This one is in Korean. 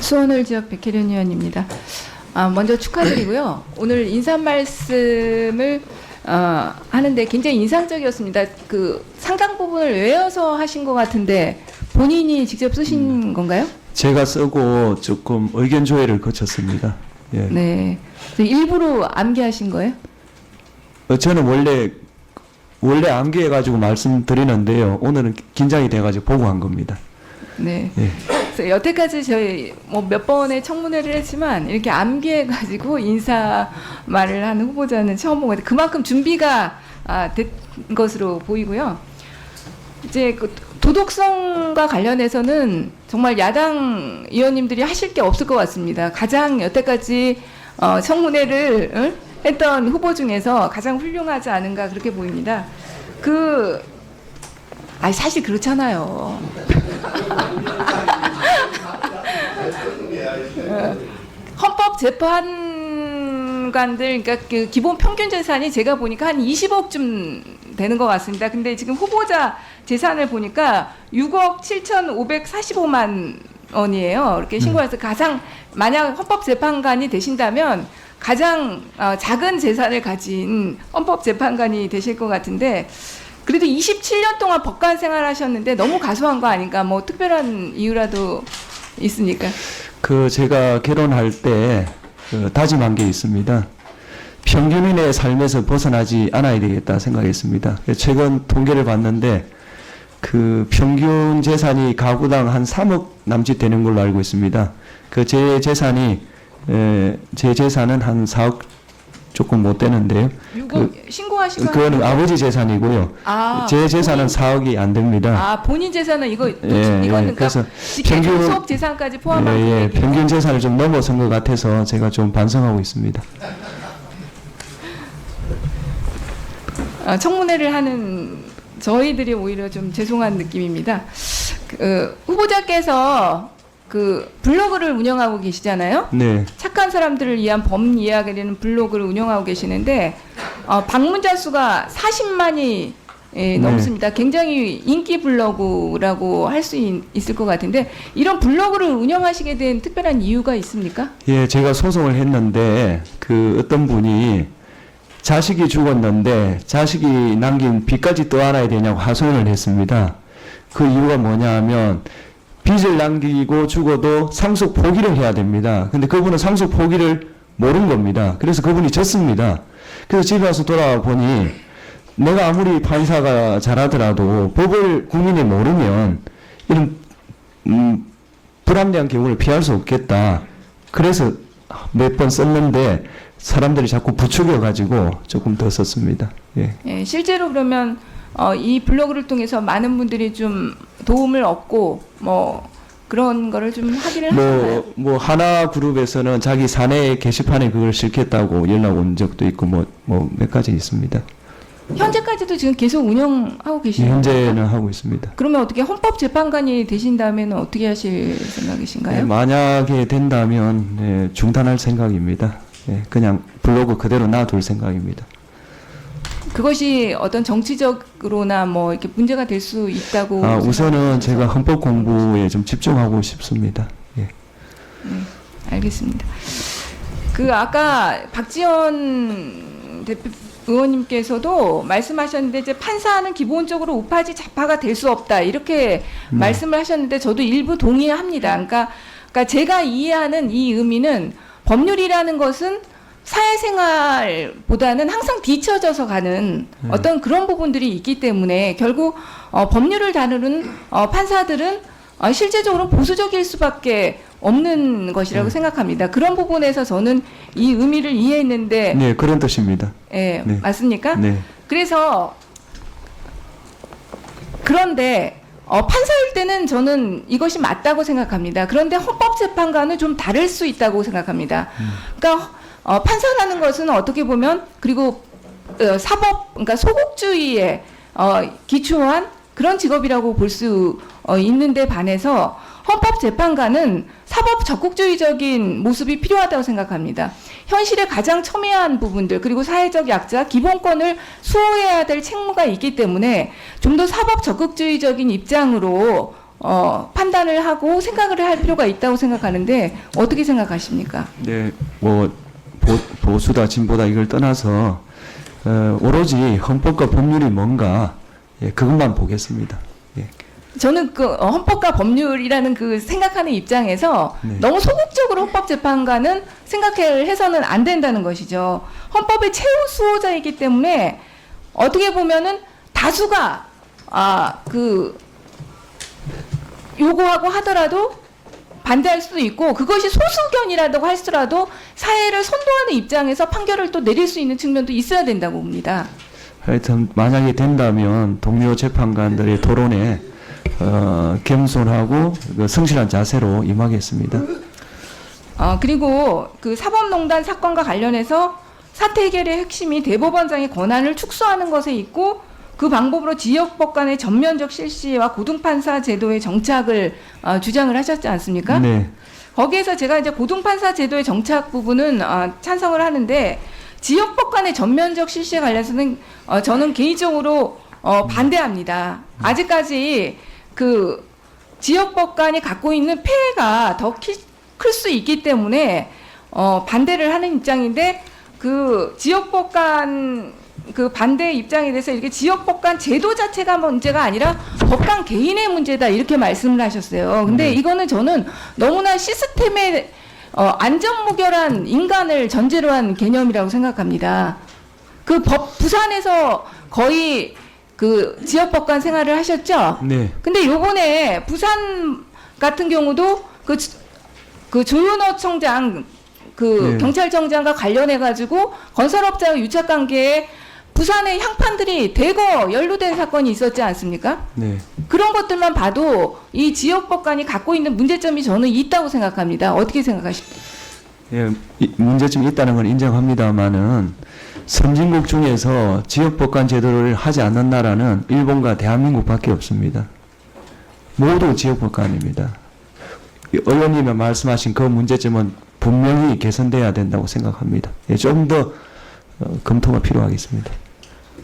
수원을 지역 백혜련 의원입니다. 먼저 축하드리고요. 오늘 인사 말씀을 하는데 굉장히 인상적이었습니다. 그 상당 부분을 외워서 하신 것 같은데 본인이 직접 쓰신 건가요? 제가 쓰고 조금 의견 조회를 거쳤습니다. 예. 네. 일부러 암기하신 거예요? 저는 원래 암기해가지고 말씀드리는데요. 오늘은 긴장이 돼가지고 보고 한 겁니다. 네. 예. 그래서 여태까지 저희 뭐 몇 번의 청문회를 했지만 이렇게 암기해가지고 인사 말을 하는 후보자는 처음 본 것 같아요. 그만큼 준비가 된 것으로 보이고요. 이제 그 도덕성과 관련해서는 정말 야당 의원님들이 하실 게 없을 것 같습니다. 가장 여태까지 청문회를 했던 후보 중에서 가장 훌륭하지 않은가 그렇게 보입니다. 사실 그렇잖아요. 헌법재판관들, 그러니까 그 기본 평균 재산이 제가 보니까 한 20억쯤 되는 것 같습니다. 근데 지금 후보자 재산을 보니까 6억 7,545만 원이에요. 이렇게 신고해서 가장 만약 헌법재판관이 되신다면 가장 작은 재산을 가진 헌법재판관이 되실 것 같은데 그래도 27년 동안 법관 생활하셨는데 너무 가소한 거 아닌가? 뭐 특별한 이유라도 있습니까? 제가 결혼할 때 다짐한 게 있습니다. 평균인의 삶에서 벗어나지 않아야 되겠다 생각했습니다. 최근 통계를 봤는데 그 평균 재산이 가구당 한 3억 남짓 되는 걸로 알고 있습니다. 제 재산은 한 4억 조금 못 되는데요. 6억 신고하신 거 그거는 아버지 재산이고요. 제 재산은 4억이 안 됩니다. 본인 재산은 이거는 그래서 평균 소득 재산까지 포함한 평균 재산을 좀 넘어선 것 같아서 제가 좀 반성하고 있습니다. 청문회를 하는 저희들이 오히려 좀 죄송한 느낌입니다. 후보자께서 그 블로그를 운영하고 계시잖아요. 네. 착한 사람들을 위한 법 이야기라는 블로그를 운영하고 계시는데 방문자 수가 40만이 넘습니다. 굉장히 인기 블로그라고 할 수 있을 것 같은데 이런 블로그를 운영하시게 된 특별한 이유가 있습니까? 예, 제가 소송을 했는데 어떤 분이 자식이 죽었는데 자식이 남긴 빚까지 떠안아야 되냐고 하소연을 했습니다. 그 이유가 뭐냐 하면 빚을 남기고 죽어도 상속 포기를 해야 됩니다. 근데 그분은 상속 포기를 모른 겁니다. 그래서 그분이 졌습니다. 그래서 집에 와서 돌아와 보니 내가 아무리 판사가 잘하더라도 법을 국민이 모르면 이런 불합리한 경우를 피할 수 없겠다. 그래서 몇 번 썼는데 사람들이 자꾸 부추겨가지고 조금 더 썼습니다. 예. 예, 실제로 그러면 이 블로그를 통해서 많은 분들이 좀 도움을 얻고 뭐 그런 거를 좀 하기를 하셨나요? 하나 그룹에서는 자기 사내 게시판에 그걸 실겠다고 연락 온 적도 있고 몇 가지 있습니다. 현재까지도 지금 계속 운영하고 계시는 현재는 건가요? 하고 있습니다. 그러면 어떻게 헌법재판관이 되신 다음에는 어떻게 하실 생각이신가요? 만약에 된다면 중단할 생각입니다. 그냥 블로그 그대로 놔둘 생각입니다. 그것이 어떤 정치적으로나 뭐 이렇게 문제가 될 수 있다고 우선은 제가 헌법 공부에 좀 집중하고 싶습니다. 예. 네, 알겠습니다. 아까 박지원 의원님께서도 말씀하셨는데 이제 판사는 기본적으로 우파지 좌파가 될 수 없다 이렇게 말씀을 하셨는데 저도 일부 동의합니다. 그러니까 제가 이해하는 이 의미는 법률이라는 것은 사회생활보다는 항상 뒤처져서 가는 어떤 그런 부분들이 있기 때문에 결국 법률을 다루는 판사들은 실제적으로 보수적일 수밖에 없는 것이라고 생각합니다. 그런 부분에서 저는 이 의미를 이해했는데 네, 그런 뜻입니다. 네. 네. 맞습니까? 네. 그런데 판사일 때는 저는 이것이 맞다고 생각합니다. 그런데 헌법재판관은 좀 다를 수 있다고 생각합니다. 그러니까 판사라는 것은 어떻게 보면 그리고 그러니까 소극주의에 기초한 그런 직업이라고 볼 수 있는데 반해서 헌법재판관은 사법 적극주의적인 모습이 필요하다고 생각합니다. 현실에 가장 첨예한 부분들 그리고 사회적 약자, 기본권을 수호해야 될 책무가 있기 때문에 좀 더 사법 적극주의적인 입장으로 판단을 하고 생각을 할 필요가 있다고 생각하는데 어떻게 생각하십니까? 네, 뭐 보수다 진보다 이걸 떠나서 오로지 헌법과 법률이 뭔가 예, 그것만 보겠습니다. 예. 저는 그 헌법과 법률이라는 그 생각하는 입장에서 네. 너무 소극적으로 헌법재판관은 생각을 해서는 안 된다는 것이죠. 헌법의 최우수호자이기 때문에 어떻게 보면은 다수가 요구하고 하더라도 반대할 수도 있고 그것이 소수견이라고 할지라도 사회를 선도하는 입장에서 판결을 또 내릴 수 있는 측면도 있어야 된다고 봅니다. 하여튼 만약에 된다면 동료 재판관들의 토론에 겸손하고 그 성실한 자세로 임하겠습니다. 그리고 그 사법농단 사건과 관련해서 사태 해결의 핵심이 대법원장의 권한을 축소하는 것에 있고 그 방법으로 지역법 간의 전면적 실시와 고등판사 제도의 정착을 주장을 하셨지 않습니까? 네. 거기에서 제가 이제 고등판사 제도의 정착 부분은 찬성을 하는데 지역법 간의 전면적 실시에 관해서는 저는 개인적으로 반대합니다. 아직까지 그 지역법 간이 갖고 있는 폐해가 더 클 수 있기 때문에 반대를 하는 입장인데 그 지역법 간 그 반대 입장에 대해서 이렇게 지역법 간 제도 자체가 문제가 아니라 법관 개인의 문제다 이렇게 말씀을 하셨어요. 근데 이거는 저는 너무나 시스템의 안전무결한 인간을 전제로 한 개념이라고 생각합니다. 그 부산에서 거의 그 지역법관 생활을 하셨죠? 네. 근데 요번에 부산 같은 경우도 그 조윤호 청장 네. 경찰청장과 관련해 가지고 건설업자와 유착 관계에 부산의 향판들이 대거 연루된 사건이 있었지 않습니까? 네. 그런 것들만 봐도 이 지역법관이 갖고 있는 문제점이 저는 있다고 생각합니다. 어떻게 생각하십니까? 예, 문제점이 있다는 건 인정합니다만은 선진국 중에서 지역법관 제도를 하지 않는 나라는 일본과 대한민국밖에 없습니다. 모두 지역법관입니다. 의원님이 말씀하신 그 문제점은 분명히 개선돼야 된다고 생각합니다. 예, 좀 더 검토가 필요하겠습니다.